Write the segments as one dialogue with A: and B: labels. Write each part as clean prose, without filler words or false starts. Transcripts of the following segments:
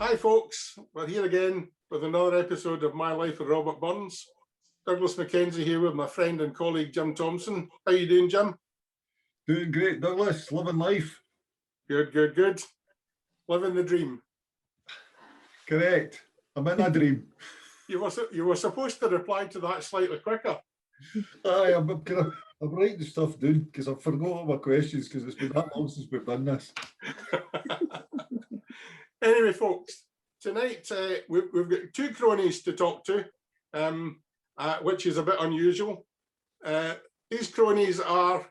A: Hi folks, we're here again with another episode of My Life with Robert Burns. Douglas Mackenzie here with my friend and colleague Jim Thompson. How you doing, Jim?
B: Doing great, Douglas. Living life.
A: Good, good, good. Living the dream.
B: Correct. I'm in a dream.
A: You were supposed to reply to that slightly quicker.
B: Aye, I'm writing stuff down because I've forgot all my questions because it's been that long since we've done this.
A: Anyway, folks, tonight we've got two cronies to talk to, which is a bit unusual. These cronies are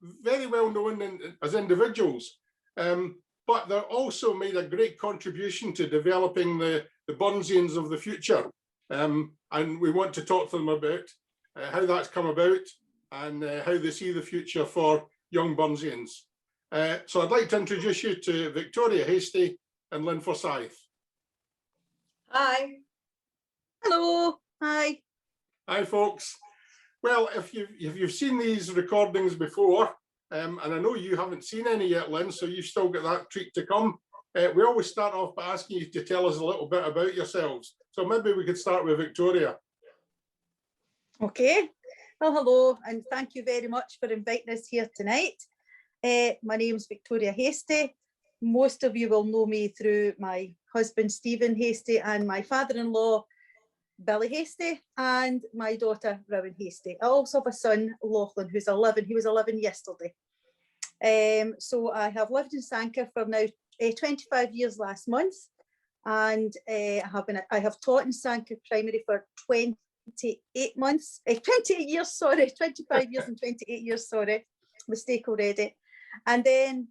A: very well known as individuals, but they're also made a great contribution to developing the Burnsians of the future. And we want to talk to them about how that's come about and how they see the future for young Burnsians. So I'd like to introduce you to Victoria Hastie and Lynn Forsyth.
C: Hi. Hello. Hi.
A: Hi, folks. Well, if you've seen these recordings before, and I know you haven't seen any yet, Lynn, so you've still got that treat to come. We always start off by asking you to tell us a little bit about yourselves. So maybe we could start with Victoria.
C: Okay. Well, hello, and thank you very much for inviting us here tonight. My name is Victoria Hastie. Most of you will know me through my husband, Stephen Hastie, and my father-in-law, Billy Hastie, and my daughter, Rowan Hastie. I also have a son, Lachlan, who's 11. He was 11 yesterday. So I have lived in Sanquhar for now 25 years last month, and I have taught in Sanquhar Primary for 28 months, 28 years, sorry, 25 years and 28 years, sorry, mistake already. And then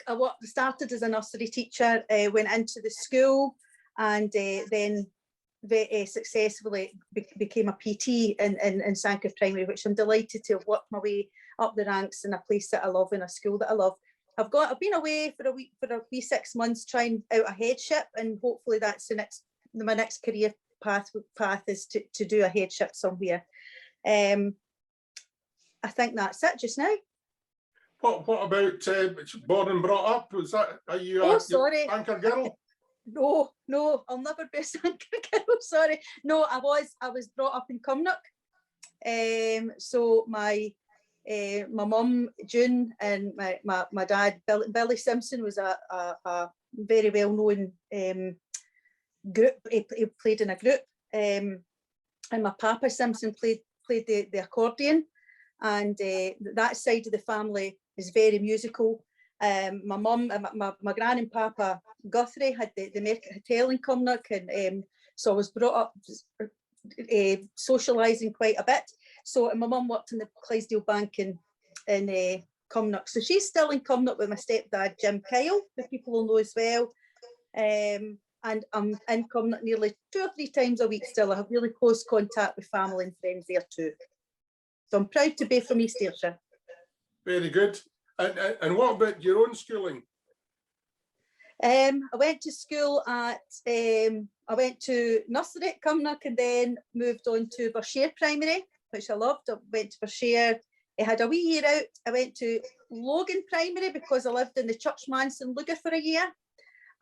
C: I started as a nursery teacher, went into the school, and then very successfully became a PT in Sanquhar Primary, which I'm delighted to have worked my way up the ranks in a place that I love, in a school that I love. I've been away for a wee 6 months trying out a headship, and hopefully that's my next career path is to do a headship somewhere. I think that's it just now.
A: What about born and brought up? Are you a Sanquhar girl?
C: No, I'll never be a Sanquhar girl. Sorry. No, I was brought up in Cumnock. So my mum June and my dad Billy Simpson was a very well known group. He played in a group, and my papa Simpson played the accordion, and that side of the family is very musical. My mum, my gran and papa Guthrie had the Mercat Hotel in Cumnock, and so I was brought up socialising quite a bit. So my mum worked in the Clydesdale Bank in Cumnock, so she's still in Cumnock with my stepdad Jim Kyle, who people will know as well. And I'm in Cumnock nearly 2 or 3 times a week still. I have really close contact with family and friends there too. So I'm proud to be from East Ayrshire.
A: Very good. And what about your own schooling?
C: I went to school I went to nursery at Cumnock, and then moved on to Berkshire Primary, which I loved. I went to Berkshire. I had a wee year out. I went to Logan Primary because I lived in the Church Manse in Lugar for a year.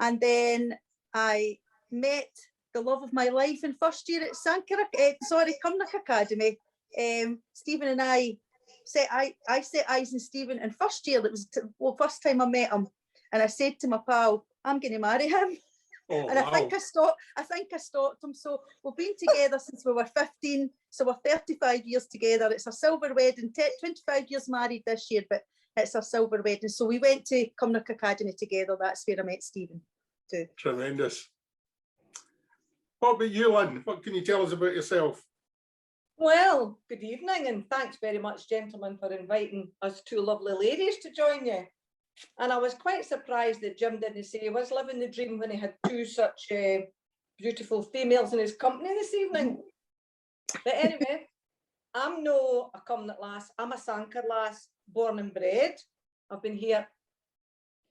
C: And then I met the love of my life in first year at Cumnock Academy. Stephen and I set eyes on Stephen in first year. It was the first time I met him, and I said to my pal, I'm going to marry him.
A: Oh,
C: and
A: wow.
C: I think I stopped him. So we've been together since we were 15, so we're 35 years together. It's our silver wedding, 25 years married this year, but it's our silver wedding. So we went to Cumnock Academy together. That's where I met Stephen too.
A: Tremendous. What about you, Lynn? What can you tell us about yourself?
D: Well, good evening, and thanks very much, gentlemen, for inviting us two lovely ladies to join you. And I was quite surprised that Jim didn't say he was living the dream when he had two such beautiful females in his company this evening. But anyway, I'm no a Cumnock lass, I'm a Sanquhar lass, born and bred. I've been here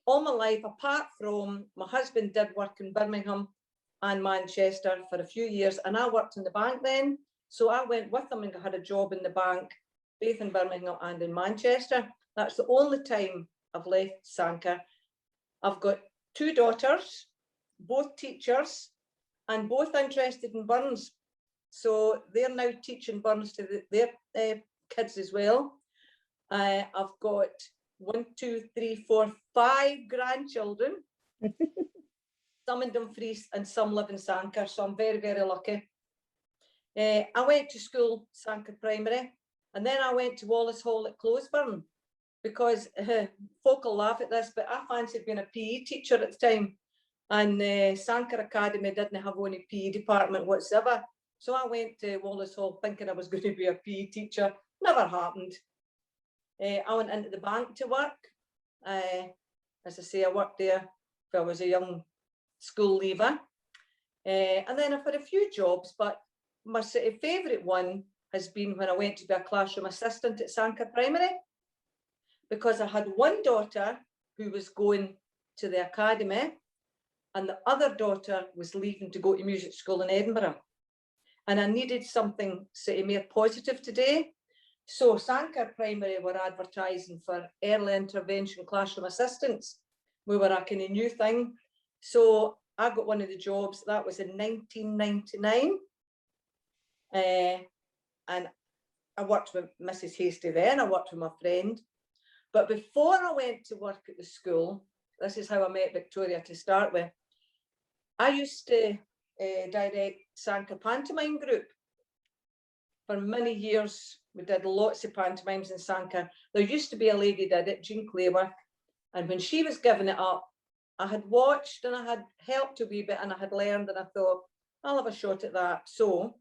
D: all my life, apart from my husband did work in Birmingham and Manchester for a few years, and I worked in the bank then. So I went with him and had a job in the bank, both in Birmingham and in Manchester. That's the only time I've left Sanquhar. I've got 2 daughters, both teachers and both interested in Burns. So they're now teaching Burns to their kids as well. I've got 1, 2, 3, 4, 5 grandchildren. Some in Dumfries and some live in Sanker, so I'm very, very lucky. I went to school, Sanker Primary, and then I went to Wallace Hall at Closeburn, because folk will laugh at this, but I fancied being a PE teacher at the time, and Sanker Academy didn't have any PE department whatsoever. So I went to Wallace Hall thinking I was going to be a PE teacher. Never happened. I went into the bank to work. As I say, I worked there when I was a young school leaver. And then I've had a few jobs, but my favourite one has been when I went to be a classroom assistant at Sanker Primary, because I had one daughter who was going to the academy and the other daughter was leaving to go to music school in Edinburgh. And I needed something sort of more positive today. So Sanker Primary were advertising for early intervention classroom assistants. We were a kind of new thing. So I got one of the jobs, that was in 1999. And I worked with Mrs. Hastie then, I worked with my friend. But before I went to work at the school, this is how I met Victoria to start with. I used to direct Sanker Pantomime Group. For many years, we did lots of pantomimes in Sanker. There used to be a lady did it, Jean Clayworth, and when she was giving it up, I had watched and I had helped a wee bit and I had learned, and I thought, I'll have a shot at that. So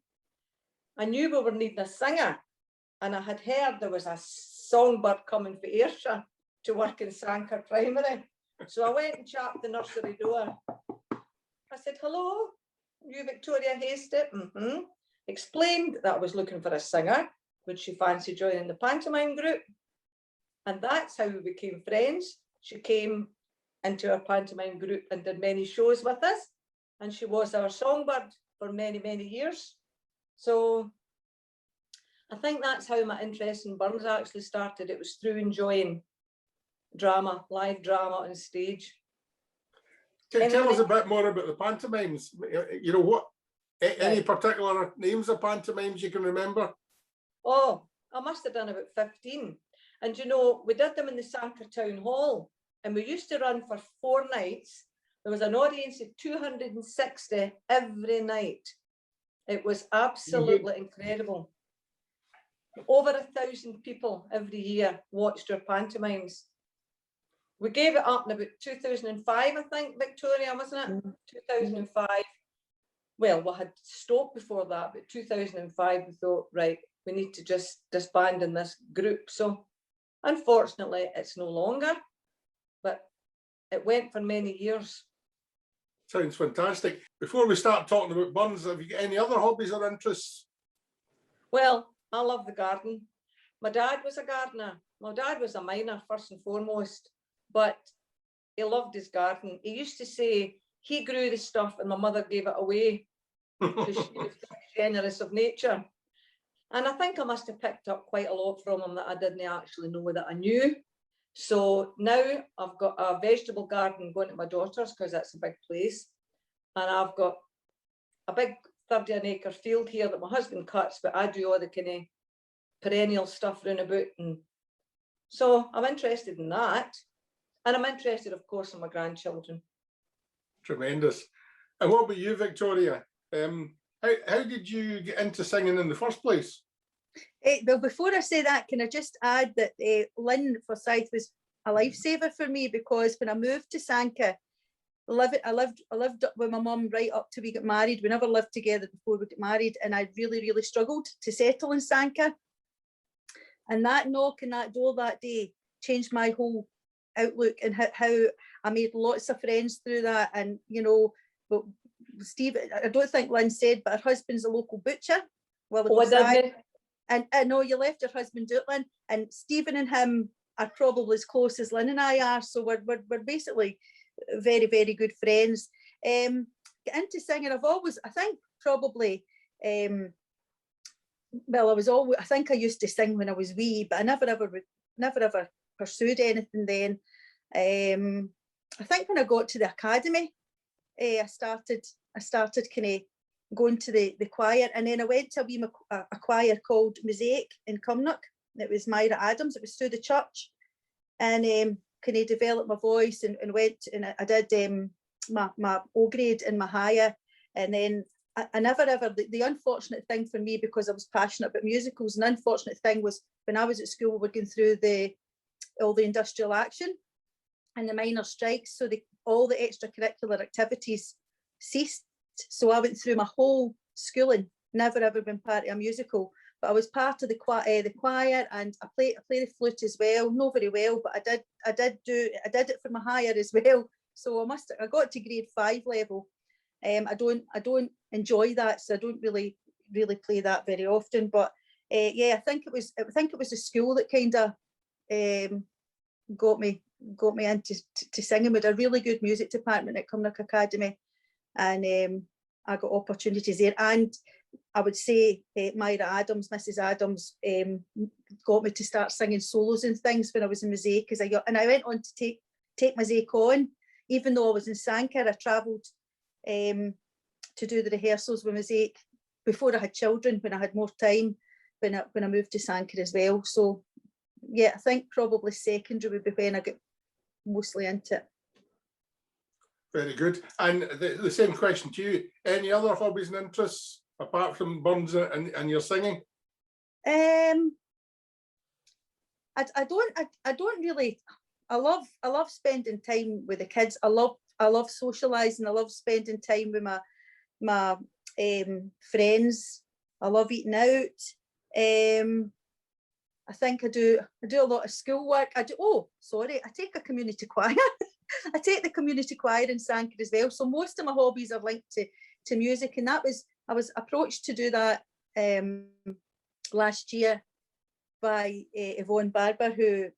D: I knew we were needing a singer, and I had heard there was a songbird coming for Ayrshire to work in Sanker Primary. So I went and chapped the nursery door. I said, hello, you Victoria Hastie? Explained that I was looking for a singer. Would she fancy joining the pantomime group? And that's how we became friends. She came into our pantomime group and did many shows with us. And she was our songbird for many, many years. So I think that's how my interest in Burns actually started. It was through enjoying drama, live drama on stage.
A: Tell us a bit more about the pantomimes. You know, what, any particular names of pantomimes you can remember?
D: Oh, I must have done about 15. And you know, we did them in the Sanker Town Hall, and we used to run for 4 nights. There was an audience of 260 every night. It was absolutely incredible. Over 1,000 people every year watched our pantomimes. We gave it up in about 2005, I think, Victoria, wasn't it? 2005. Well, we had stopped before that, but 2005 we thought, right, we need to just disband in this group. So unfortunately, it's no longer, but it went for many years.
A: Sounds fantastic. Before we start talking about Burns, have you got any other hobbies or interests?
D: Well, I love the garden. My dad was a gardener. My dad was a miner first and foremost, but he loved his garden. He used to say he grew the stuff and my mother gave it away because she was very generous of nature. And I think I must have picked up quite a lot from him that I didn't actually know that I knew. So now I've got a vegetable garden going to my daughter's because that's a big place. And I've got a big 30-acre field here that my husband cuts, but I do all the kind of perennial stuff round about. And so I'm interested in that. And I'm interested, of course, in my grandchildren.
A: Tremendous. And what about you, Victoria? How did you get into singing in the first place?
C: Well, before I say that, can I just add that Lynn Forsyth was a lifesaver for me, because when I moved to Sanker, I lived with my mum right up till we got married. We never lived together before we got married, and I really struggled to settle in Sanker. And that knock on that door that day changed my whole outlook, and how I made lots of friends through that. And you know, but Steve, I don't think Lynn said, but her husband's a local butcher. Well, and I know you left your husband out, Lynn, and Stephen and him are probably as close as Lynn and I are. So we're basically very good friends. Get into singing, I've always, I think probably, well, I think I used to sing when I was wee, but I never ever pursued anything then. I think when I got to the academy, I started kind of going to the choir, and then I went to a choir called Mosaic in Cumnock. It was Myra Adams. It was through the church, and kind of developed my voice and went, and I did my O grade in my higher, and then I never ever, the unfortunate thing for me, because I was passionate about musicals, an unfortunate thing was when I was at school, we were going through all the industrial action and the miners' strikes, so all the extracurricular activities ceased. So I went through my whole schooling, never ever been part of a musical, but I was part of the choir, and I play the flute as well, not very well, but I did it for my higher as well. So I got to grade 5 level. I don't enjoy that, so I don't really play that very often. But yeah, I think it was the school that kind of got me into singing. With a really good music department at Cumnock Academy, and I got opportunities there. And I would say Myra Adams, Mrs. Adams, got me to start singing solos and things when I was in Mosaic, and I went on to take Mosaic on. Even though I was in Sanker, I travelled to do the rehearsals with Mosaic before I had children, when I had more time, when I moved to Sanker as well. So yeah, I think probably secondary would be when I got mostly into it.
A: Very good. And the same question to you. Any other hobbies and interests apart from burns and your singing?
C: I don't really. I love spending time with the kids. I love socialising. I love spending time with my friends. I love eating out. I think I do a lot of schoolwork. I take a community choir. I take the community choir in Sanker as well. So most of my hobbies are linked to music, and I was approached to do that last year by Yvonne Barber, who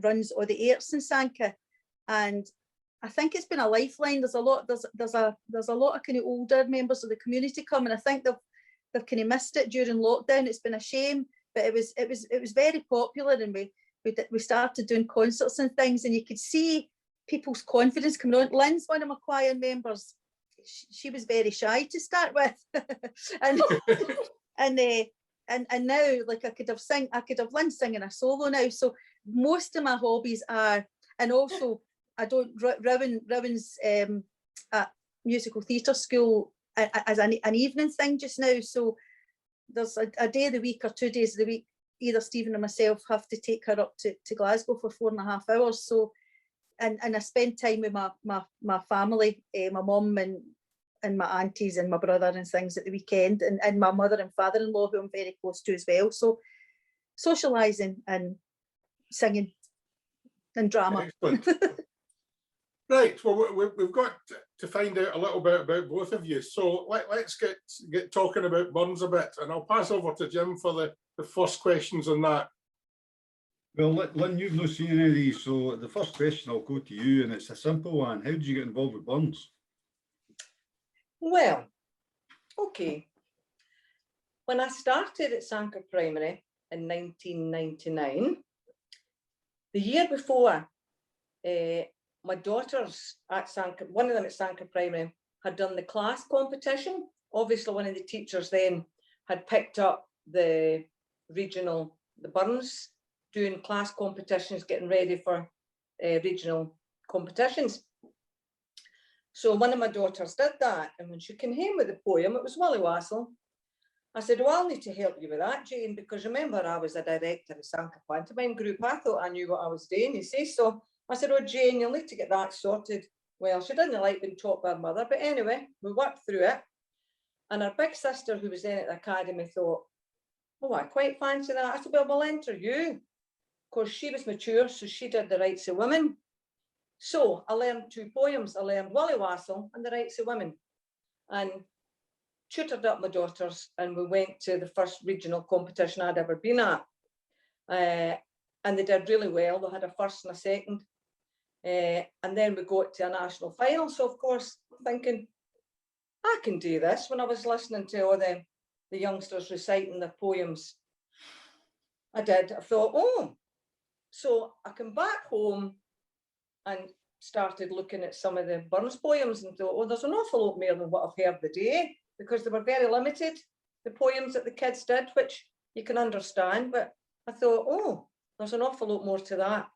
C: runs all the arts in Sanker, and I think it's been a lifeline. There's a lot of kind of older members of the community coming. I think they've kind of missed it during lockdown. It's been a shame, but it was very popular, and we started doing concerts and things, and you could see people's confidence coming on. Lynn's one of my choir members. She was very shy to start with, and now, like, I could have Lynn singing a solo now. So most of my hobbies are, and also I don't Rowan's at musical theatre school as an evening thing just now. So there's a day of the week or 2 days of the week, either Stephen or myself have to take her up to Glasgow for 4.5 hours. So and I spend time with my family, my mum and my aunties and my brother and things at the weekend, and my mother and father-in-law, who I'm very close to as well. So socialising and singing and drama.
A: Excellent. Right, well, we've got to find out a little bit about both of you. So let's get talking about burns a bit, and I'll pass over to Jim for the first questions on that.
B: Well, Lynn, you've not seen any of these, so the first question I'll go to you, and it's a simple one. How did you get involved with burns?
D: Well, okay. When I started at Sanker Primary in 1999, the year before, my daughters at Sanker, one of them at Sanker Primary, had done the class competition. Obviously, one of the teachers then had picked up the burns, doing class competitions, getting ready for regional competitions. So one of my daughters did that, and when she came home with the poem, it was Willie Wassel. I said, well, I'll need to help you with that, Jane, because remember, I was a director of Sanker Pantomime Group. I thought I knew what I was doing, you see. So I said, oh, Jane, you'll need to get that sorted. Well, she didn't like being taught by her mother, but anyway, we worked through it. And her big sister, who was then at the academy, thought, oh, I quite fancy that. I said, well, we'll enter you. Of course, she was mature, so she did the Rights of Women. So I learned 2 poems. I learned Willie Wassel and the Rights of Women, and tutored up my daughters, and we went to the first regional competition I'd ever been at. And they did really well. They had a first and a second. And then we got to a national final. So of course, I'm thinking, I can do this. When I was listening to all the youngsters reciting their poems, I thought, oh. So I came back home and started looking at some of the Burns poems and thought, oh, there's an awful lot more than what I've heard the day, because they were very limited, the poems that the kids did, which you can understand. But I thought, oh, there's an awful lot more to that.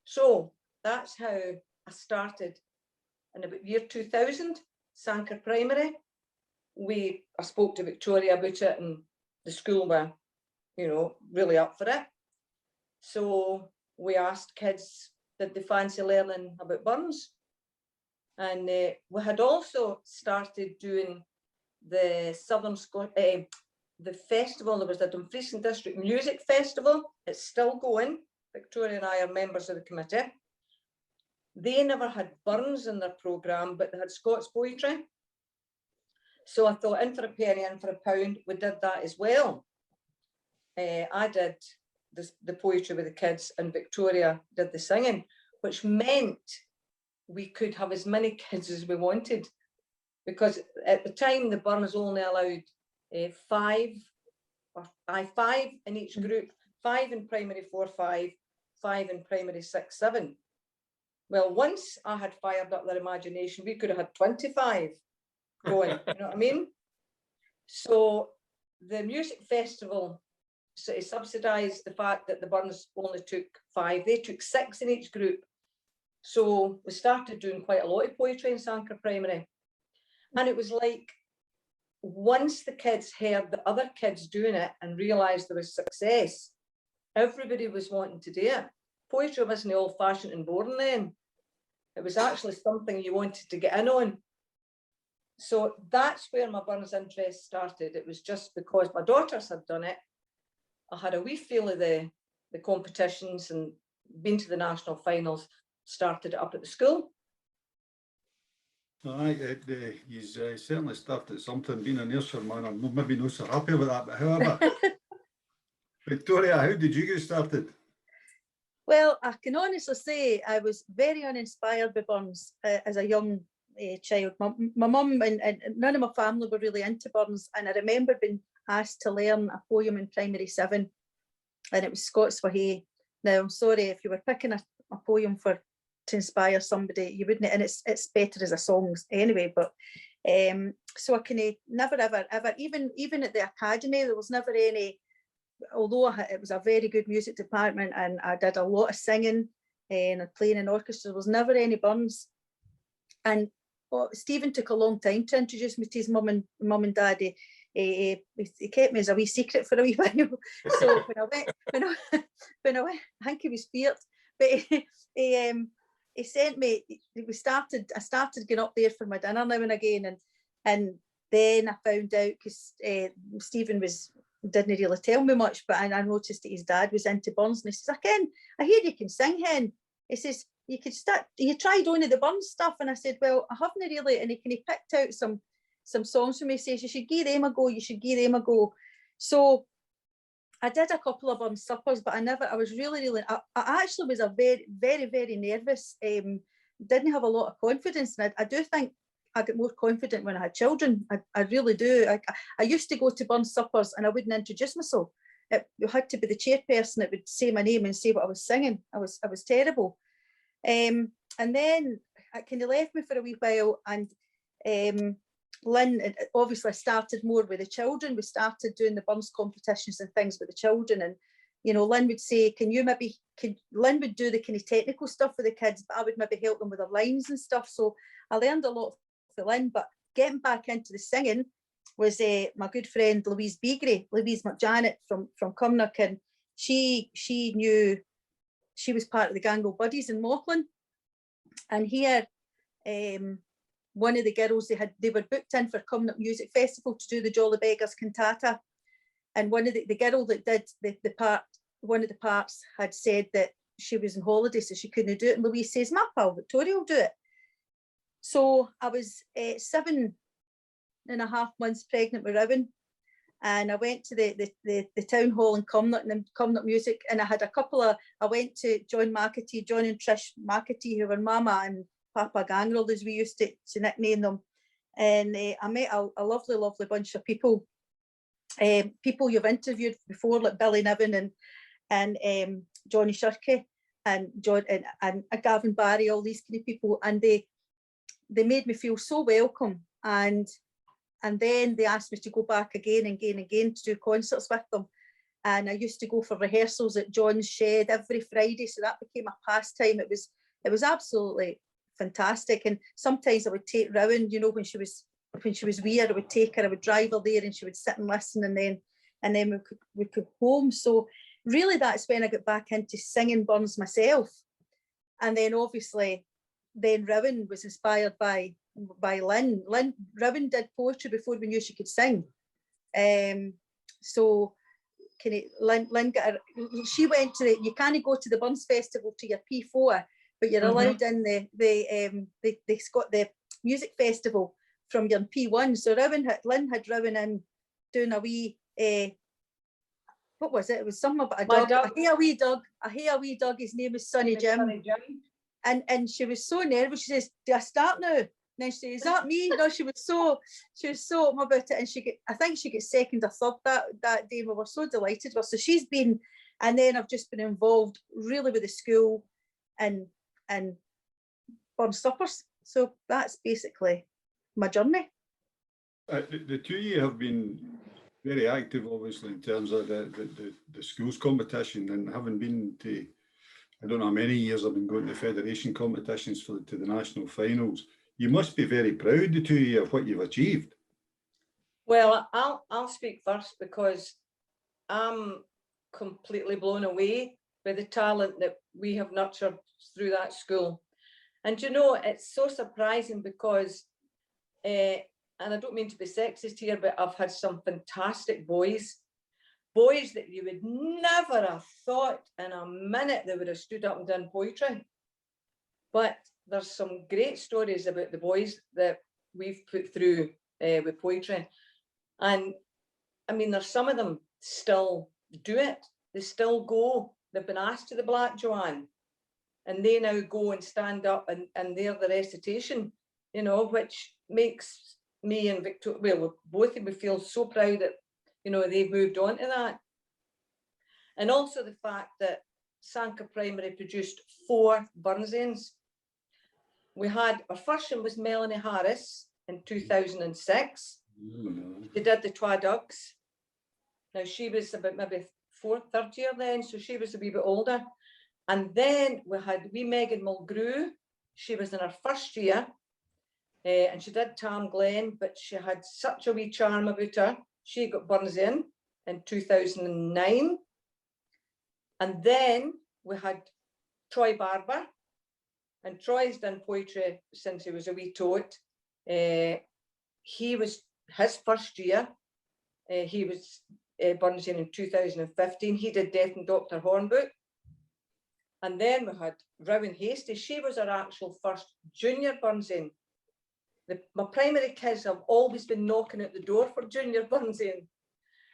D: So that's how I started in about year 2000, Sanker Primary. I spoke to Victoria about it, and the school were, you know, really up for it. So we asked kids, did they fancy learning about Burns? And we had also started doing the Southern Scotland, the festival. There was the Dumfries District Music Festival. It's still going. Victoria and I are members of the committee. They never had Burns in their programme, but they had Scots poetry. So I thought, in for a penny, in for a pound, we did that as well. I did the poetry with the kids, and Victoria did the singing, which meant we could have as many kids as we wanted, because at the time the Burns only allowed 5 in each group, 5 in primary 4-5, 5 in primary 6-7. Well, once I had fired up their imagination, we could have had 25 going, you know what I mean? So the music festival sort of subsidised the fact that the Burns only took 5, they took 6 in each group. So we started doing quite a lot of poetry in Sanker Primary. And it was like, once the kids heard the other kids doing it and realised there was success, everybody was wanting to do it. Poetry wasn't old-fashioned and boring then. It was actually something you wanted to get in on. So that's where my Burns interest started. It was just because my daughters had done it. I had a wee feel of the competitions and been to the national finals, started it up at the school.
B: Aye, he's certainly started something. Being a nursery man, I'm maybe not so happy with that, but however, Victoria, how did you get started?
C: Well, I can honestly say I was very uninspired by Burns as a young child. My mum and none of my family were really into Burns, and I remember being asked to learn a poem in primary 7, and it was Scots for Hay. Now, I'm sorry, if you were picking a poem to inspire somebody, you wouldn't, and it's better as a song anyway. But so I can never ever even at the academy, there was never any. Although it was a very good music department and I did a lot of singing and playing in orchestra, there was never any Burns. And Stephen took a long time to introduce me to his mum and dad. He kept me as a wee secret for a wee while. So when I went, I think he was feared, but he sent me. I started going up there for my dinner now and again, and then I found out, because Stephen didn't really tell me much, but I noticed that his dad was into Burns, and he says, I hear you can sing, Hen. He says, you tried only the Burns stuff, and I said, well, I haven't really, and he picked out some songs for me. He says, you should give them a go, So I did a couple of Burns suppers, but I was really, I actually was a very, very, very nervous, didn't have a lot of confidence, and I do think I get more confident when I had children. I really do. I used to go to Burns suppers and I wouldn't introduce myself. It had to be the chairperson that would say my name and say what I was singing. I was terrible. And then it kind of left me for a wee while, and Lynn, obviously I started more with the children. We started doing the Burns competitions and things with the children, and you know, Lynn would say, Lynn would do the kind of technical stuff for the kids, but I would maybe help them with their lines and stuff. So I learned a lot for Lynn, but getting back into the singing was my good friend Louise McJanet from Cumnock, and she knew, she was part of the Gangle Buddies in Mauchline, and here one of the girls, they were booked in for Cumnock Music Festival to do the Jolly Beggars cantata, and one of the girl that did the part, one of the parts had said that she was on holiday, so she couldn't do it, and Louise says, my pal Victoria will do it. So I was 7.5 months pregnant with Rowan, and I went to the town hall in Cumnock, and Cumnock Music, and I went to John and Trish McAtee, who were Mama and Papa Gangrel, as we used to nickname them, and I met a lovely, lovely bunch of people, people you've interviewed before, like Billy Niven and Johnny Shirky, John and Gavin Barry, all these kind of people, and they made me feel so welcome. And then they asked me to go back again and again and again to do concerts with them. And I used to go for rehearsals at John's Shed every Friday, so that became a pastime. It was absolutely fantastic. And sometimes I would take Rowan, you know, when she was wee, I would take her, I would drive her there, and she would sit and listen, and then we could home. So really, that's when I got back into singing burns myself. And then obviously, then Rowan was inspired by Lynn. Rowan did poetry before we knew she could sing. So Lynn got she went to you can't go to the Burns Festival to your P4, but you're allowed in they got the music festival from your P1. So Lynn had Rowan in doing a wee what was it? It was something about a dog. I hear a wee dog. His name is Sonny Jim. And she was so nervous. She says, "Do I start now?" And then she says, "Is that me?" No, she was so about it. And I think she got second or third that day. We were so delighted with her. So she's been, and then I've just been involved really with the school and Burn Suppers. So that's basically my journey.
B: The two of you have been very active, obviously, in terms of the schools competition, and having been to, I don't know how many years I've been going to federation competitions to the national finals. You must be very proud, the two of you, of what you've achieved.
D: Well, I'll speak first because I'm completely blown away by the talent that we have nurtured through that school. And you know, it's so surprising because, and I don't mean to be sexist here, but I've had some fantastic boys that you would never have thought in a minute they would have stood up and done poetry. But there's some great stories about the boys that we've put through with poetry. And I mean, there's some of them still do it. They still go. They've been asked to the Black Joanne, and they now go and stand up and they're the recitation, you know, which makes me and Victoria, well, both of me feel so proud that, you know, they've moved on to that. And also the fact that Sanka Primary produced 4 Burnsians. We had, our first one was Melanie Harris in 2006. She did the Twa Dugs. Now she was about maybe 3rd year then, so she was a wee bit older. And then we had wee Megan Mulgrew. She was in her 1st year. And she did Tam Glen, but she had such a wee charm about her. She got Burnsian in 2009. And then we had Troy Barber, and Troy's done poetry since he was a wee toad. He was his 1st year. He was Burnsian in 2015. He did Death and Dr. Hornbook. And then we had Rowan Hastie. She was our actual 1st junior Burnsian. My primary kids have always been knocking at the door for junior Burnsian.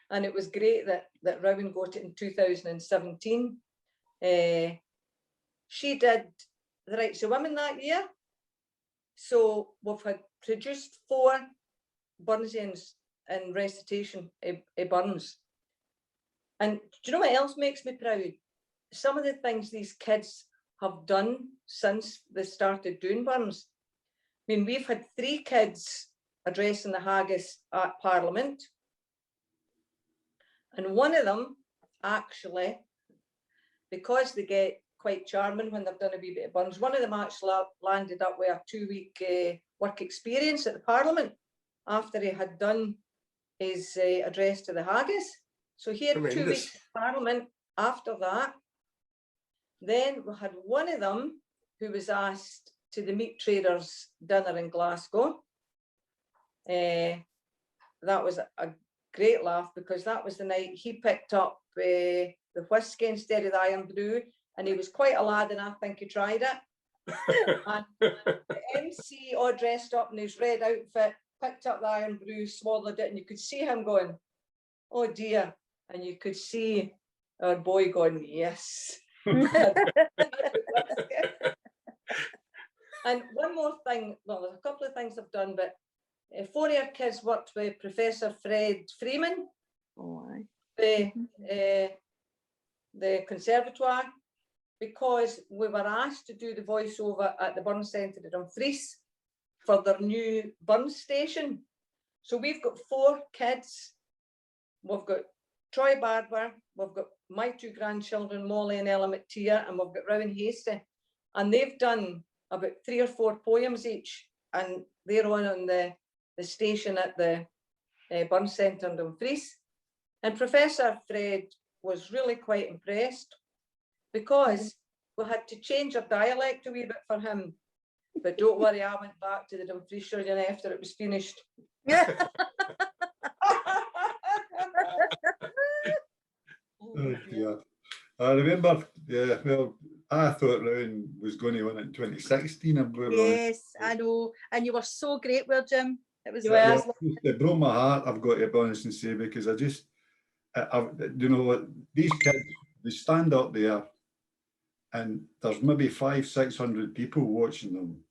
D: And it was great that Rowan got it in 2017. She did the Rights of Women that year. So we've had produced 4 Burnsians in recitation Burns. And do you know what else makes me proud? Some of the things these kids have done since they started doing Burns. I mean, we've had 3 kids addressing the haggis at Parliament. And one of them, actually, because they get quite charming when they've done a wee bit of Burns, one of them actually landed up with a 2-week work experience at the Parliament after he had done his address to the haggis. So he had 2 weeks at Parliament after that. Then we had one of them who was asked to the meat traders dinner in Glasgow. That was a great laugh because that was the night he picked up the whiskey instead of the Iron Brew, and he was quite a lad, and I think he tried it. And the MC all dressed up in his red outfit, picked up the Iron Brew, swallowed it, and you could see him going, "Oh dear," and you could see our boy going, "Yes." And one more thing, well, there's a couple of things I've done, but 4 of our kids worked with Professor Fred Freeman, the Conservatoire. because we were asked to do the voiceover at the Burn Centre at Dumfries for their new burn station. So we've got 4 kids. We've got Troy Bardwer, we've got my 2 grandchildren, Molly and Ella McTeer, and we've got Rowan Hastie. And they've done about 3 or 4 poems each, and they're on the station at the Burn Centre in Dumfries. And Professor Fred was really quite impressed, because we had to change our dialect a wee bit for him. But don't worry, I went back to the Dumfriesian after it was finished.
C: Yeah.
B: Oh, dear. I remember, yeah, well, I thought Rowan was going to win it in 2016.
C: Yes, I know. And you were so great with Jim. It was,
D: You
C: it
D: were.
C: was
B: It broke my heart, I've got to be honest and say, because you know what, these kids, they stand up there and there's maybe 500-600 people watching them.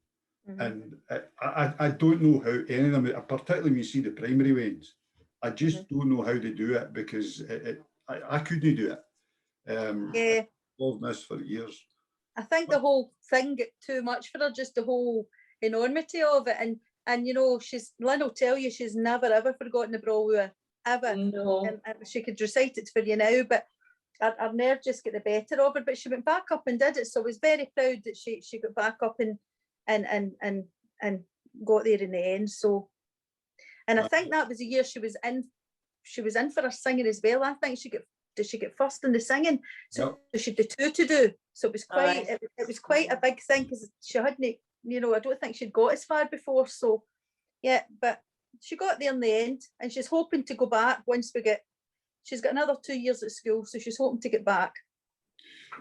B: And I don't know how any of them, particularly when you see the primary ones, I just don't know how to do it, because I couldn't do it.
C: yeah.
B: I've loved this for years.
C: I think the whole thing got too much for her, just the whole enormity of it. And you know, Lynn will tell you she's never ever forgotten the Brawler, ever.
D: No.
C: And she could recite it for you now, but her nerve just got the better of her. But she went back up and did it, so I was very proud that she got back up and got there in the end. So, and I think that was the year she was in for her singing as well. I think did she get first in the singing? So she had the 2 to do. So it was quite it was quite a big thing, because she hadn't, you know, I don't think she'd got as far before. So yeah, but she got there in the end, and she's hoping to go back once she's got another 2 years at school, so she's hoping to get back.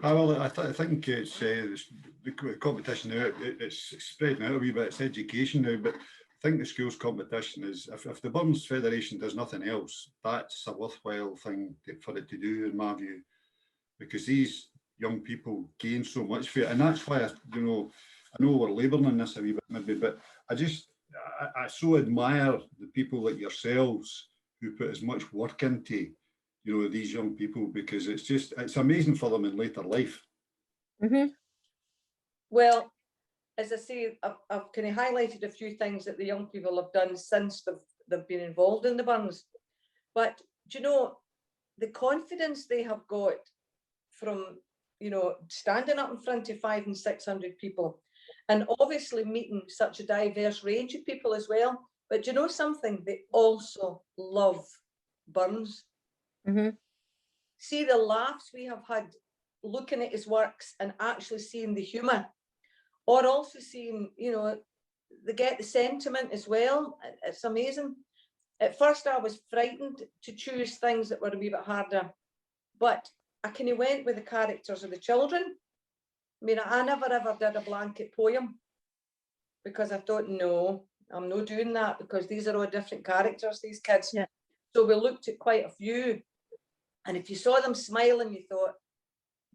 B: Well, I think it's the competition now, it's spreading out a wee bit, it's education now, but I think the schools competition is, if the Burns Federation does nothing else, that's a worthwhile thing for it to do, in my view, because these young people gain so much for it. And that's why, I know we're labouring on this a wee bit maybe, but I so admire the people like yourselves who put as much work into, you know, these young people, because it's amazing for them in later life.
D: Well, as I say, I've kind of highlighted a few things that the young people have done since they've been involved in the Burns. But do you know, the confidence they have got from, you know, standing up in front of 500 and 600 people, and obviously meeting such a diverse range of people as well. But do you know something? They also love Burns. See the laughs we have had looking at his works and actually seeing the humour, or also seeing, you know, they get the sentiment as well. It's amazing. At first I was frightened to choose things that were a wee bit harder, but I kind of went with the characters of the children. I mean, I never ever did a blanket poem, because I thought, no, I'm not doing that, because these are all different characters, these kids.
C: Yeah.
D: So we looked at quite a few, and if you saw them smiling, you thought,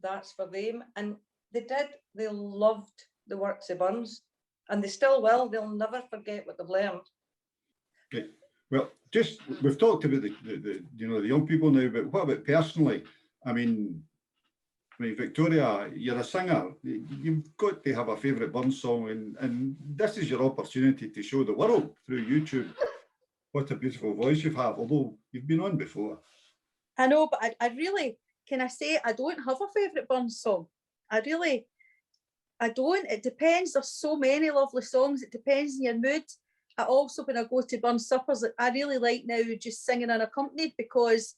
D: that's for them. And they did. They loved the works of Burns, and they still will. They'll never forget what they've learned.
B: Okay. Well, we've talked about the you know, the young people now, but what about personally? I mean, Victoria, you're a singer. You've got to have a favourite Burns song, and this is your opportunity to show the world through YouTube what a beautiful voice you have, although you've been on before.
C: I know, but I really, can I say, I don't have a favourite Burns song. I don't. It depends. There's so many lovely songs. It depends on your mood. I also, when I go to Burns suppers, I really like now just singing unaccompanied, because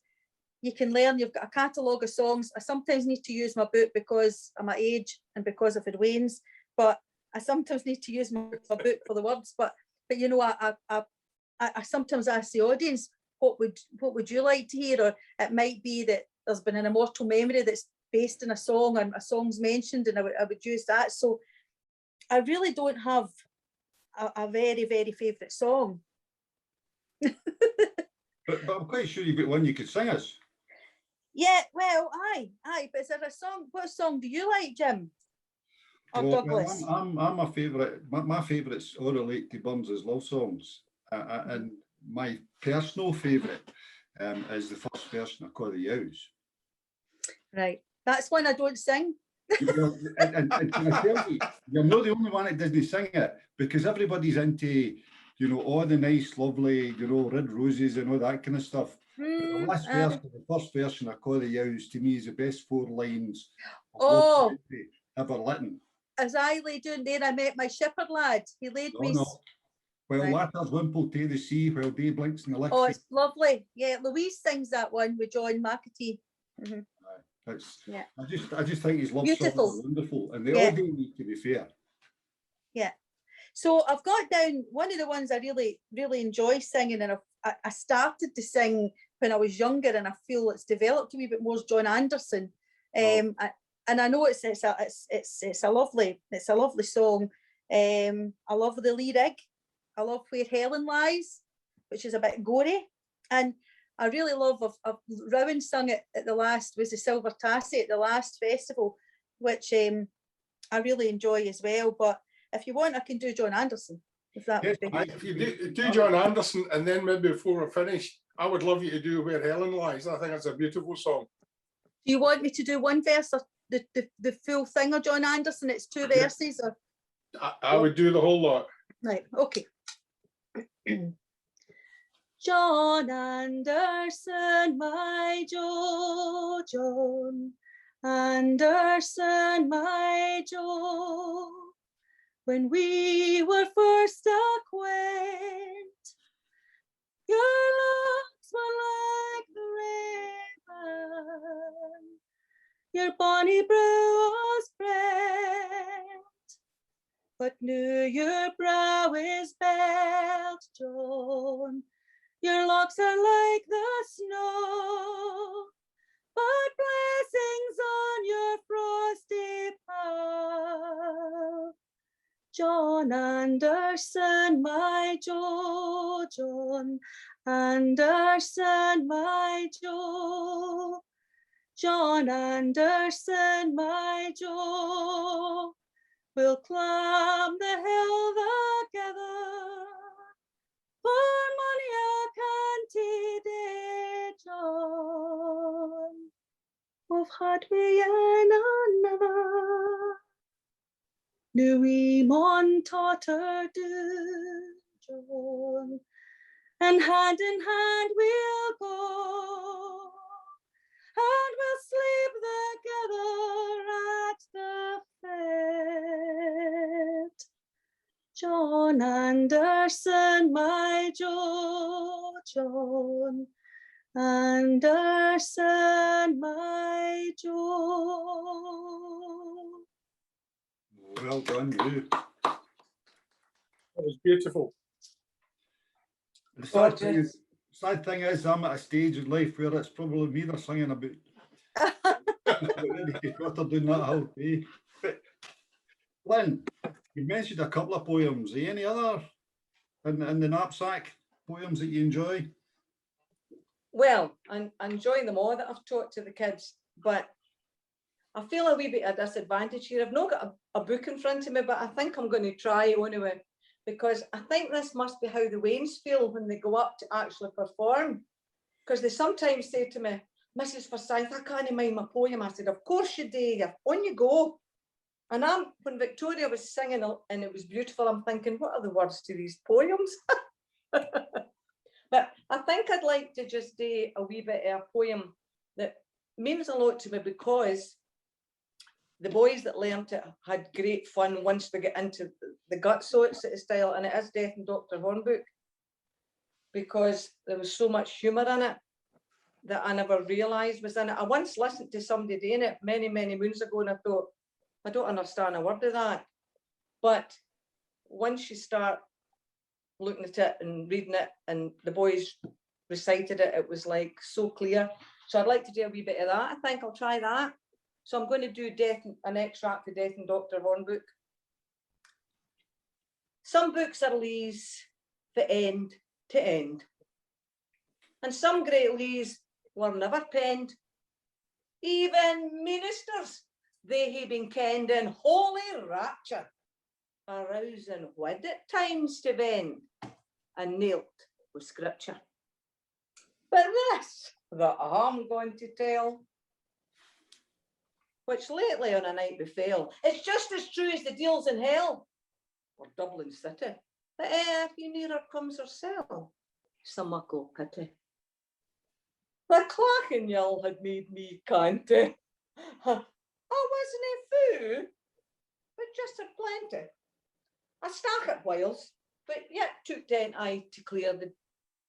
C: you can learn, you've got a catalogue of songs. I sometimes need to use my book because I'm my age and because I've had wains, but I sometimes need to use my book for the words. But you know, I sometimes ask the audience, what would you like to hear? Or it might be that there's been an immortal memory that's based in a song, and a song's mentioned, and I would use that. So I really don't have a very, very favourite song.
B: But I'm quite sure you've got one you could sing us.
C: Yeah, well, aye, but is there a song? What song do you like, Jim? Or Douglas?
B: I'm a favourite. My favourites all relate to Burns' love songs, and my personal favourite is the first version of Corrie Yow's.
C: Right, that's one I don't sing.
B: And can I tell you, you're not the only one that doesn't sing it, because everybody's into, you know, all the nice, lovely, you know, red roses and all that kind of stuff. But the last verse, the first verse in A Call the Yows, to me is the best 4 lines of love
C: Oh,
B: poetry ever written.
C: as I lay down there, I met my shepherd lad. He laid me.
B: No. While
C: Right.
B: waters wimple to the sea, while day blinks in the
C: Oh,
B: lake.
C: it's lovely. Yeah, Louise sings that one with John McAtee. Mhm.
B: That's,
C: Yeah.
B: I just think his love songs
C: Beautiful.
B: are wonderful, and they
C: Yeah.
B: all do need to be fair.
C: Yeah. So I've got down one of the ones I really, really enjoy singing, and I started to sing when I was younger, and I feel it's developed a wee bit more, is John Anderson. And I know it's a lovely song. I love the lyric. I love Where Helen Lies, which is a bit gory, and I really love. Rowan sung it at the last, was the Silver Tassie at the last festival, which I really enjoy as well. But if you want, I can do John Anderson. If that
B: Yes,
C: would be.
A: If you do John Anderson, and then maybe before we're finished, I would love you to do Where Helen Lies. I think that's a beautiful song.
C: Do you want me to do one verse or the full thing of John Anderson? It's 2 verses, or
A: I would do the whole lot.
C: right? Okay. John Anderson, my Jo, John Anderson, my Jo. When we were first acquaint, your looks were like the raven, your bonny brow was bright, but now your brow is belt, John. Your locks are like the snow, but blessings on your frosty brow. John Anderson, my Jo, John Anderson, my Jo. John Anderson, my Jo. We'll climb the hill together, for many a canty day, John. We've had we another. Nu we maun totter do, John, and hand in hand we'll go, and we'll sleep together at the fete. John Anderson, my Jo, John Anderson, my Jo.
B: Well done, you.
A: That was beautiful.
B: The
D: Gorgeous.
B: sad thing is, I'm at a stage in life where it's probably me they're singing about. After doing that whole day. But Lynn, you mentioned a couple of poems. Are there any other in the knapsack poems that you enjoy?
D: Well, I'm enjoying them all that I've taught to the kids, but I feel a wee bit at a disadvantage here. I've not got a book in front of me, but I think I'm going to try anyway, because I think this must be how the Waynes feel when they go up to actually perform. Because they sometimes say to me, Mrs. Forsyth, I can't mind my poem. I said, of course you do, you're on you go. And when Victoria was singing and it was beautiful, I'm thinking, what are the words to these poems? But I think I'd like to just do a wee bit of a poem that means a lot to me, because the boys that learnt it had great fun once they get into the guts sort of style, and it is Death and Dr. Hornbook, because there was so much humour in it that I never realised was in it. I once listened to somebody doing it many, many moons ago, and I thought, I don't understand a word of that. But once you start looking at it and reading it, and the boys recited it, it was like so clear. So I'd like to do a wee bit of that. I think I'll try that. So I'm going to do an extract of Death and Dr. Hornbook. Some books are lees the end to end, and some great lees were never penned. Even ministers, they hae been kenned in holy rapture, arousing wid at times to bend, and nailed with scripture. But this that I'm going to tell, which lately on a night befell, it's just as true as the deals in hell, or Dublin City, that ere you nearer comes herself, some muckle pity. The clacking yell had made me canty. I wasn't a fool, but just a plenty. I stuck at whiles, but yet took dent I to clear the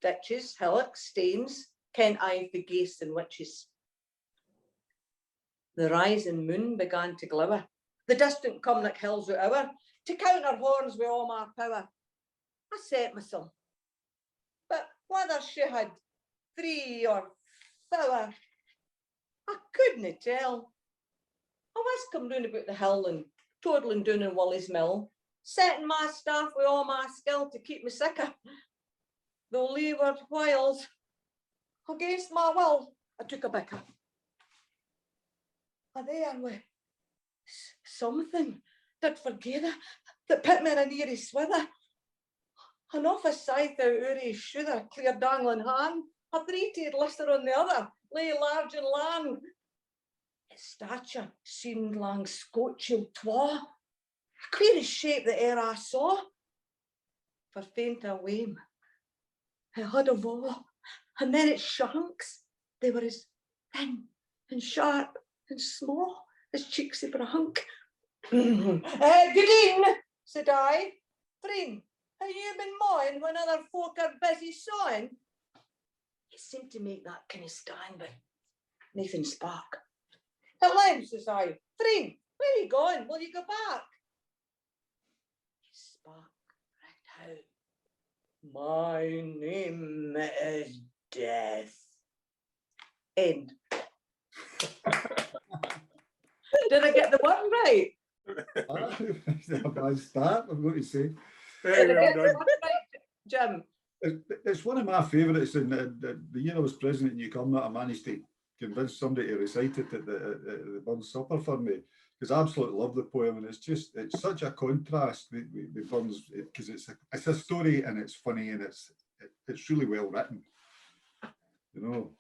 D: ditches, hillocks, stains, kent I the ghasts and witches. The rising moon began to glimmer, the distant Cumnock hills were hour, to count her horns with all my power. I set myself, but whether she had 3 or 4, I couldn't tell. I was come round about the hill and toddling down in Wally's mill, setting my staff with all my skill to keep me sicker. Though leeward whiles, against my will, I took a bicker. There with something did forget that put me in a neary swither. An off a scythe out Uri's shoother, clear dangling hand, a 3-tailed lister on the other, lay large and lang. Its stature seemed lang Scotchill twa, a queerest shape that e'er I saw. For faint a wame, it had a vaw, and then its shanks, they were as thin and sharp and small as cheeks of hunk. Good evening, said I. Friend, have you been mowing when other folk are busy sawing? It seemed to make that kind of stand, but nothing spark. At length, says I, friend, where are you going? Will you go back? He spark right out. My name is Death. End. Did I get the one right?
B: A bad start, I'm going to say.
A: Very
D: Did I
A: well
D: get the
A: done.
D: one right, Jim?
B: It's one of my favourites. In the year I was president in Newcombe, I managed to convince somebody to recite it at the Burns Supper for me, because I absolutely love the poem, and it's such a contrast with Burns, because it's a story and it's funny and it's really well written, you know.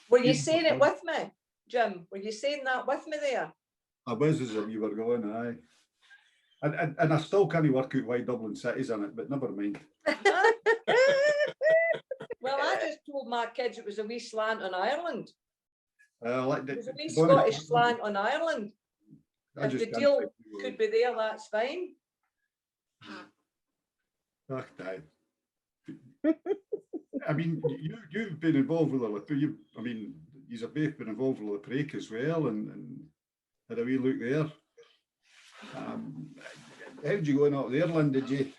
D: Were you saying it with me, Jim? Were you saying that with me there?
B: I was as if you were going, aye. And I still can't work out why Dublin City's in it, but never mind.
D: Well, I just told my kids it was a wee slant on Ireland.
B: Like
D: It was a wee Scottish slant on Ireland.
B: I
D: If
B: just
D: the
B: can't
D: deal
B: think of
D: could be there, that's fine.
B: Ach, I mean, you've been involved with the I mean, you've both been involved with the Prake as well, and had a wee look there. How did you go up there, Lynn? Did you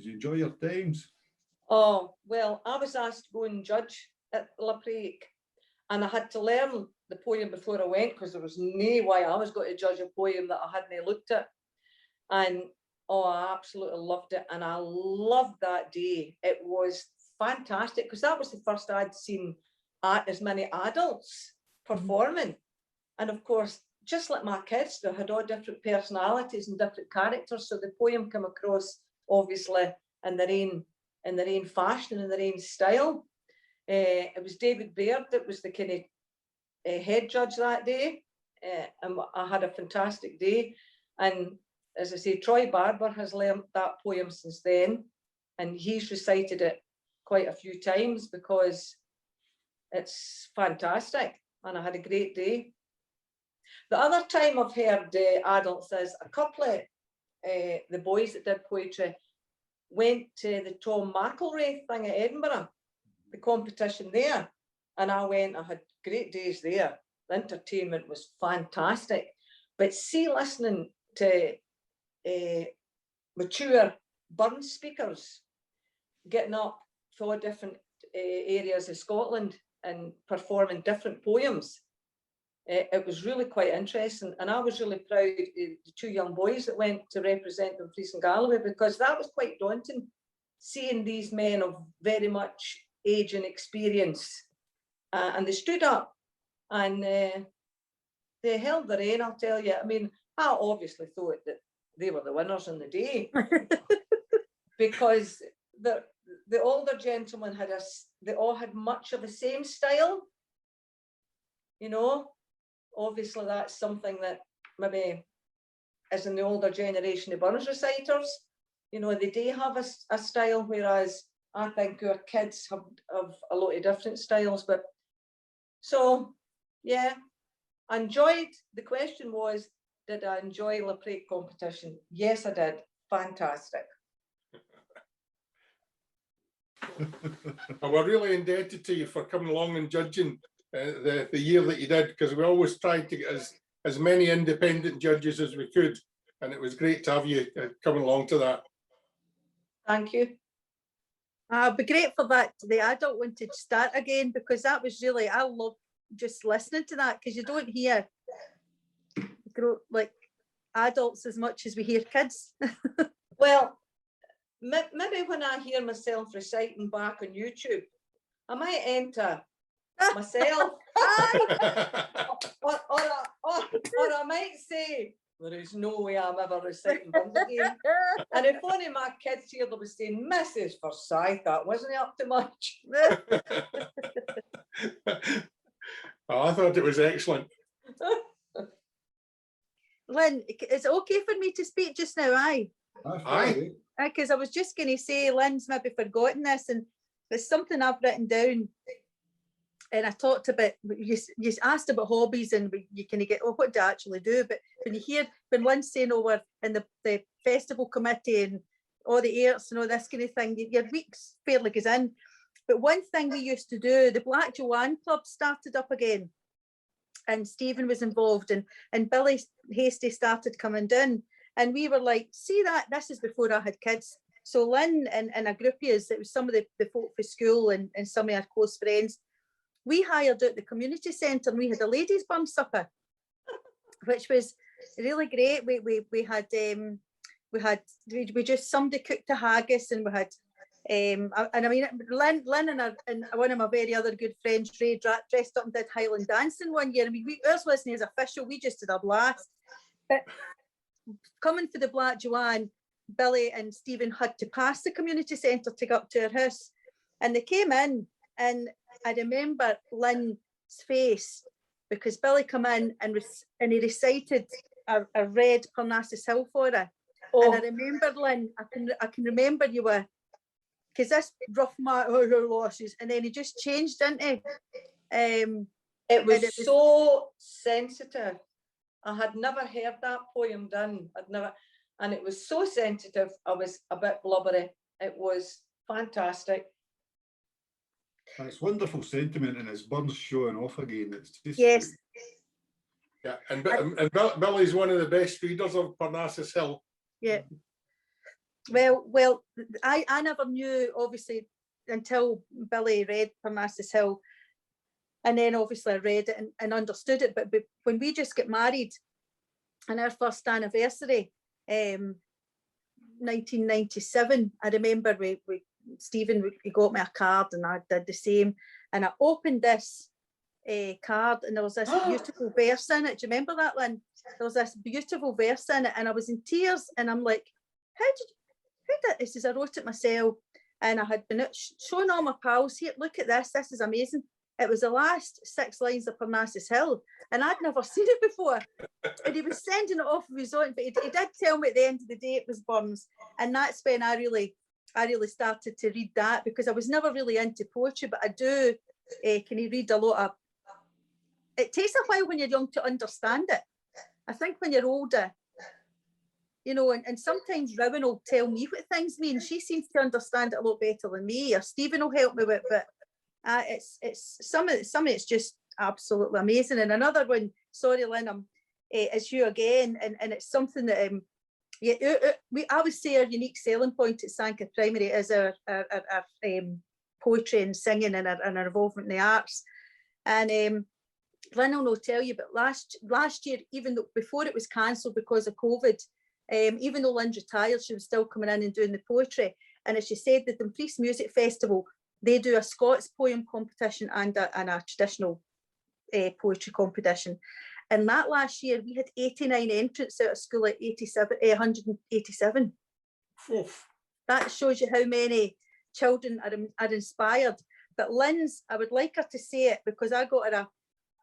B: enjoy your times?
D: Oh, well, I was asked to go and judge at Prake, and I had to learn the poem before I went, because there was no way I was going to judge a poem that I hadn't looked at. And oh, I absolutely loved it. And I loved that day. It was fantastic, because that was the first I'd seen as many adults performing. And of course, just like my kids, they had all different personalities and different characters. So the poem came across, obviously, in their own fashion, in their own style. It was David Baird that was the kind of head judge that day. And I had a fantastic day. And as I say, Troy Barber has learned that poem since then, and he's recited it quite a few times because it's fantastic, and I had a great day. The other time I've heard adults is a couple of the boys that did poetry went to the Tom McElrath thing at Edinburgh, the competition there, and I went. I had great days there. The entertainment was fantastic, but see, listening to mature Burns speakers getting up for different areas of Scotland and performing different poems, it was really quite interesting. And I was really proud of the 2 young boys that went to represent Dumfries and Galloway, because that was quite daunting, seeing these men of very much age and experience. And they stood up and they held their own, I'll tell you. I mean, I obviously thought that they were the winners in the day because the older gentlemen they all had much of the same style, you know, obviously that's something that maybe is in the older generation of Burns reciters. You know, they do have a style, whereas I think our kids have a lot of different styles. But so, yeah, I enjoyed, the question was, did I enjoy La Prairie competition? Yes, I did. Fantastic.
A: And we're really indebted to you for coming along and judging the year that you did, because we always tried to get as many independent judges as we could, and it was great to have you coming along to that.
D: Thank you.
C: I'll be great for that, the adult one to start again, because that was really, I love just listening to that, because you don't hear like adults as much as we hear kids.
D: Well, maybe when I hear myself reciting back on YouTube, I might enter myself, or I might say, there is no way I'm ever reciting Burns again. And if one of my kids here, they'll be saying, Mrs. Forsyth, that wasn't up to much.
A: Oh, I thought it was excellent.
C: Lynn, is it okay for me to speak just now? Aye.
A: Aye.
C: Because I was just going to say, Lynn's maybe forgotten this, and it's something I've written down. And I talked about, you asked about hobbies, and you kind of get, oh, what do I actually do? But when you hear, when Lynn's saying, oh, we're in the festival committee and all the arts and all this kind of thing, your week's fairly goes in. But one thing we used to do, the Black Joanne Club started up again, and Stephen was involved, and Billy Hastie started coming down. And we were like, see that, this is before I had kids. So Lynn and a group of us, it was some of the folk for school and some of our close friends, we hired out the community centre, and we had a ladies' bun supper, which was really great. We just, somebody cooked a haggis, and we had, and I mean, Lynn and one of my very other good friends, Ray, dressed up and did Highland dancing one year. I mean, ours wasn't as official, we just did a blast. But coming for the Black Joanne, Billy and Stephen had to pass the community centre to go up to our house, and they came in, and I remember Lynn's face, because Billy come in and he recited a read Parnassus Hill for her. Oh. And I remember, Lynn, I can remember you were, because this rough mat, oh, losses, and then he just changed, didn't he?
D: It was so sensitive. I had never heard that poem done. And it was so sensitive. I was a bit blubbery. It was fantastic.
B: It's wonderful sentiment, and it's Burns showing off again. It's just,
C: yes.
A: Yeah, and Billy's one of the best readers of Parnassus Hill.
C: Yeah. Well, I never knew, obviously, until Billy read Parnassus Hill, and then obviously I read it and understood it. But when we just got married, on our first anniversary, 1997, I remember Stephen, he got me a card, and I did the same, and I opened this card, and there was this beautiful verse in it. Do you remember that, Lynn? There was this beautiful verse in it, and I was in tears, and I'm like, who did this? I wrote it myself, and I had been showing all my pals, here, look at this is amazing. It was the last 6 lines of Parnassus Hill, and I'd never seen it before. And he was sending it off of his own, but he did tell me at the end of the day it was Burns, and that's when I really started to read that, because I was never really into poetry, but I do can you read a lot of. It takes a while when you're young to understand it. I think when you're older, you know, and sometimes Rowan will tell me what things mean. She seems to understand it a lot better than me, or Stephen will help me with it. But it's some of it's just absolutely amazing. And another one, sorry, Lynn, is you again, and it's something that I would say our unique selling point at Sanquhar Primary is our poetry and singing and our involvement in the arts. And Lynn will not tell you, but last year, even though before it was cancelled because of COVID, even though Lynn's retired, she was still coming in and doing the poetry. And as she said, the Dumfries Music Festival, they do a Scots poem competition and a traditional poetry competition. And that last year, we had 89 entrants out of school at 187.
A: Oof. That
C: shows you how many children are inspired. But Lynn's, I would like her to say it, because I got her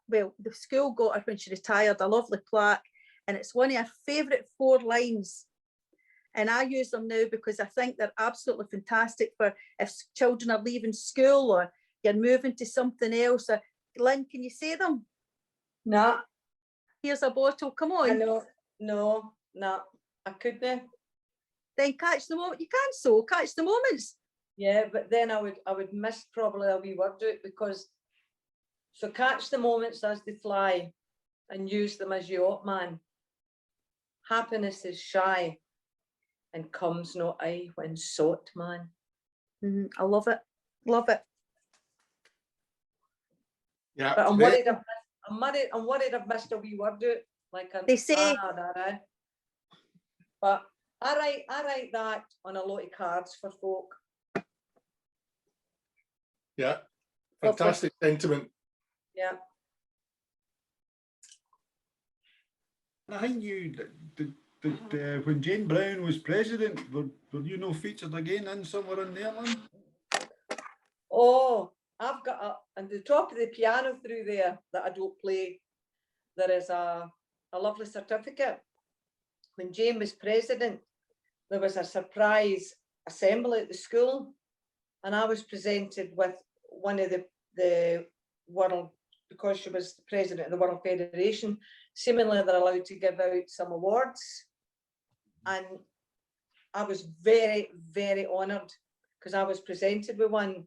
C: well, the school got her when she retired, a lovely plaque, and it's one of her favourite 4 lines. And I use them now because I think they're absolutely fantastic for if children are leaving school or you're moving to something else. Or, Lynn, can you say them?
D: Nah,
C: Here's a bottle, come
D: I
C: on.
D: know, no, I couldn't.
C: Then catch the moment. You can so catch the moments.
D: Yeah, but then I would miss probably a wee word to it, because so catch the moments as they fly and use them as you ought, man. Happiness is shy and comes not aye when sought, man.
C: I love it. Love it.
A: Yeah.
D: But I'm
A: very-
D: worried I'm worried I've missed a wee word to it. Like
C: They say-
D: But I write that on a lot of cards for folk.
A: Yeah. Fantastic sentiment.
D: Yeah.
B: I think you did when Jane Brown was president, were you no featured again in somewhere in there, Lynn?
D: Oh, I've got on the top of the piano through there that I don't play, there is a lovely certificate. When Jane was president, there was a surprise assembly at the school, and I was presented with one of the world, because she was the president of the World Federation. Seemingly they're allowed to give out some awards, and I was very, very honoured because I was presented with one.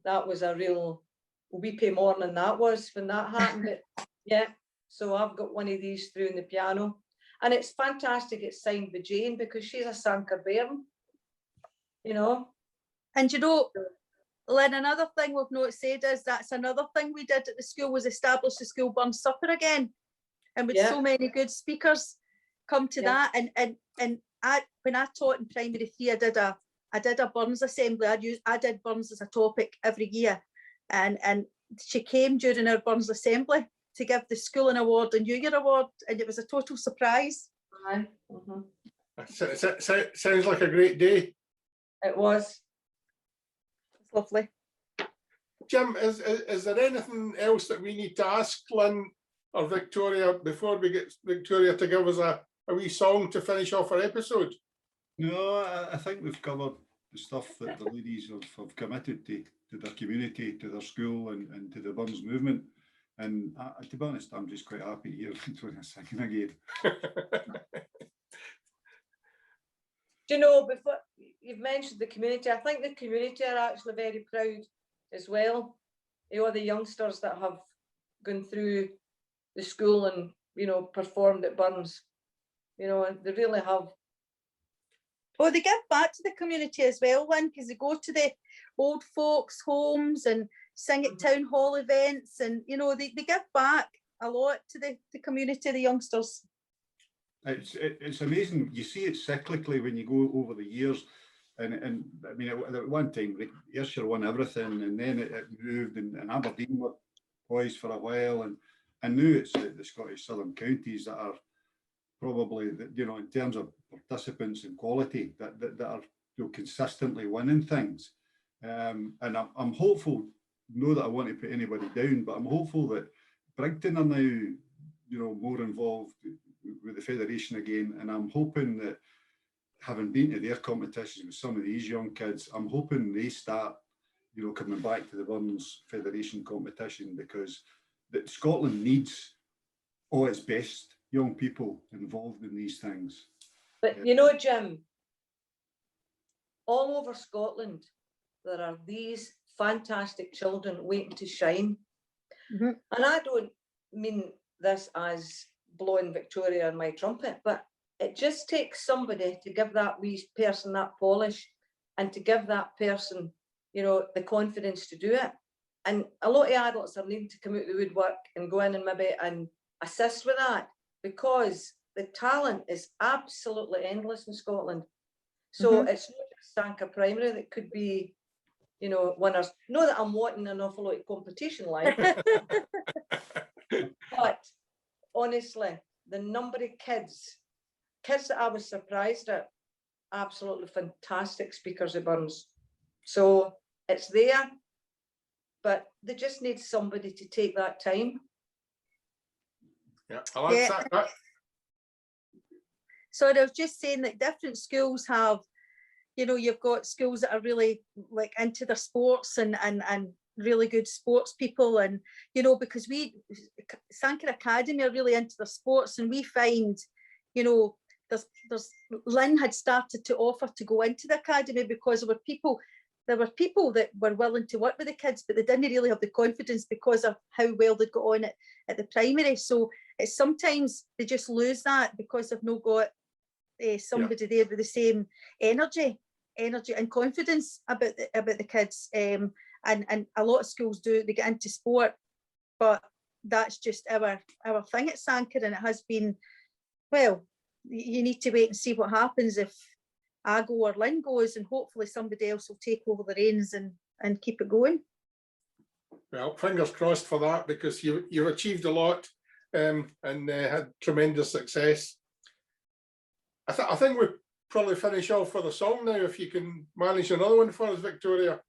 D: That was a real weepy morning that was when that happened. But yeah, so I've got one of these through in the piano, and it's fantastic. It's signed by Jane because she's a Sanker Bairn, you know.
C: And you know, Lynn, another thing we've not said is that's another thing we did at the school was establish the school burn supper again. And with so many good speakers come to that. And when I taught in primary 3, I did a Burns assembly. I did Burns as a topic every year. And she came during our Burns assembly to give the school an award and New Year award, and it was a total surprise.
A: Sounds like a great day.
D: It was.
C: It's lovely.
A: Jim, is there anything else that we need to ask Lynn or Victoria before we get Victoria to give us a wee song to finish off our episode?
B: No, I think we've covered the stuff that the ladies have committed to their community, to their school, and to the Burns movement. And to be honest, I'm just quite happy to hear Victoria singing again.
D: Do you know, before you've mentioned the community, I think the community are actually very proud as well. You know, the youngsters that have gone through the school and, you know, performed at Burns, you know, and they really have.
C: Oh, they give back to the community as well, Lynn, because they go to the old folks' homes and sing at town hall events, and you know, they give back a lot to the community, the youngsters.
B: It's amazing. You see it cyclically when you go over the years, and I mean, at one time Ayrshire won everything, and then it moved, and Aberdeen were poised for a while, and now it's the Scottish Southern Counties that are probably, you know, in terms of participants and quality, that are, you know, consistently winning things. And I'm hopeful. Know that I want to put anybody down, but I'm hopeful that Brigton are now, you know, more involved with the federation again, and I'm hoping that, having been to their competitions with some of these young kids, I'm hoping they start, you know, coming back to the Burns Federation competition, because that Scotland needs all its best young people involved in these things.
D: But you know, Jim, all over Scotland, there are these fantastic children waiting to shine. And I don't mean this as blowing Victoria on my trumpet, but it just takes somebody to give that wee person that polish, and to give that person, you know, the confidence to do it. And a lot of adults are needing to come out of the woodwork and go in and maybe and assist with that, because the talent is absolutely endless in Scotland. So it's not just Sanker Primary that could be, you know, winners. Not that I'm wanting an awful lot of competition, like, but honestly, the number of kids that I was surprised at, absolutely fantastic speakers of Burns. So it's there, but they just need somebody to take that time
A: Yeah, I like
C: Yeah.
A: that.
C: So I was just saying that different schools have, you know, you've got schools that are really like into their sports and really good sports people, and you know, because Sanker Academy are really into their sports, and we find, you know, there's Lynn had started to offer to go into the academy because there were people that were willing to work with the kids, but they didn't really have the confidence because of how well they'd got on at the primary. So it's sometimes they just lose that because they've not got somebody there with the same energy and confidence about the kids. And a lot of schools do, they get into sport, but that's just our thing at Sanker, and it has been, well, you need to wait and see what happens if I go or Lynn goes, and hopefully somebody else will take over the reins and keep it going.
A: Well, fingers crossed for that, because you've achieved a lot and had tremendous success. I think we'll probably finish off with a song now, if you can manage another one for us, Victoria.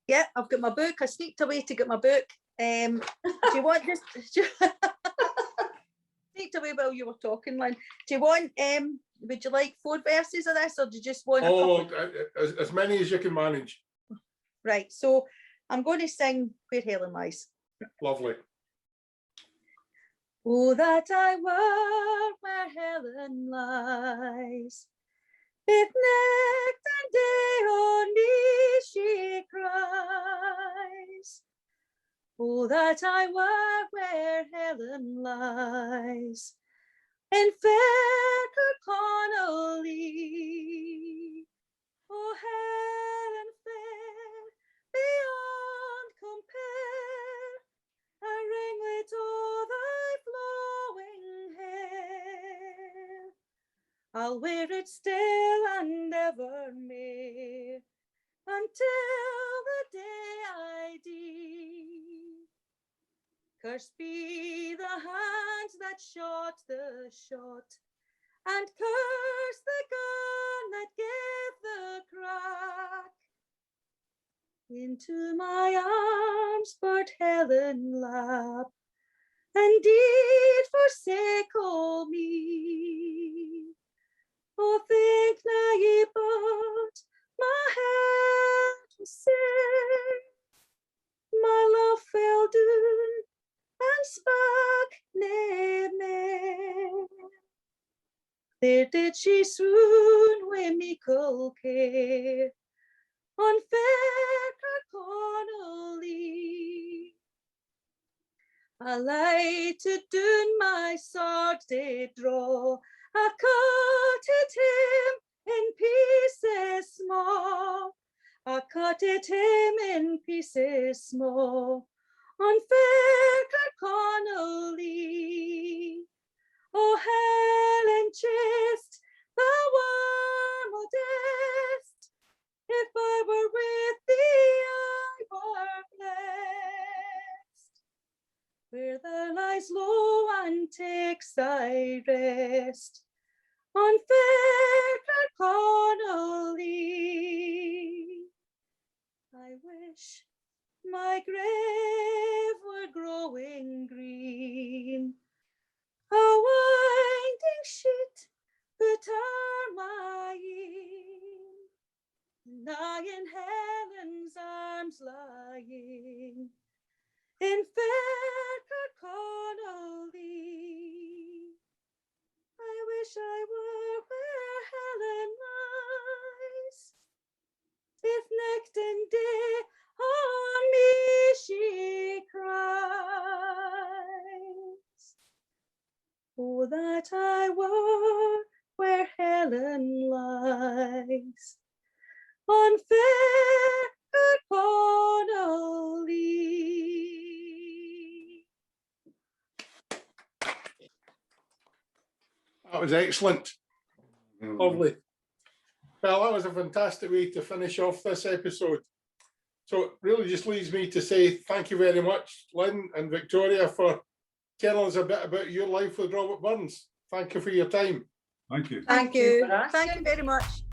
C: Yeah, I've got my book. I sneaked away to get my book. Do you want just sneaked away while you were talking, Lynn? Do you want would you like 4 verses of this, or do you just want a couple?
A: As many as you can manage.
C: Right, so I'm going to sing Where Helen Lies.
A: Lovely.
C: Oh, that I were where Helen lies, with night and day on me she cries. Oh, that I were where Helen lies, in fair Kirkconnelly. Oh, Helen fair, beyond compare, a ringlet o' thy flowing hair. I'll wear it still and evermore, until the day I die. Cursed be the hands that shot the shot, and curse the gun that gave the crack. Into my arms but Helen lap, and did forsake all me. Oh, think na ye but my heart was sick, my love fell down and spark nae more. There did she swoon wi' meikle care, on fair Kirkconnelly. I lighted down my sword did draw, I cutted him in pieces small, I cutted him in pieces small, on fair Kirkconnelly. Oh, Helen chaste, thou were modest, if I were with thee I were blessed. Where thou lies low and takes thy rest, on fair Kirkconnelly. I wish my grave were growing green, a winding sheet that are my een, and I in Helen's arms lying, in fair Kirkconnelly. I wish I were where Helen lies, if night and day on me she cries. Oh, that I were where Helen lies, on fair Kirkconnelly.
A: That was excellent. Lovely. Well, that was a fantastic way to finish off this episode. So it really just leaves me to say thank you very much, Lynn and Victoria, for telling us a bit about your life with Robert Burns. Thank you for your time.
B: Thank you.
D: Thank you.
C: Thank you very much.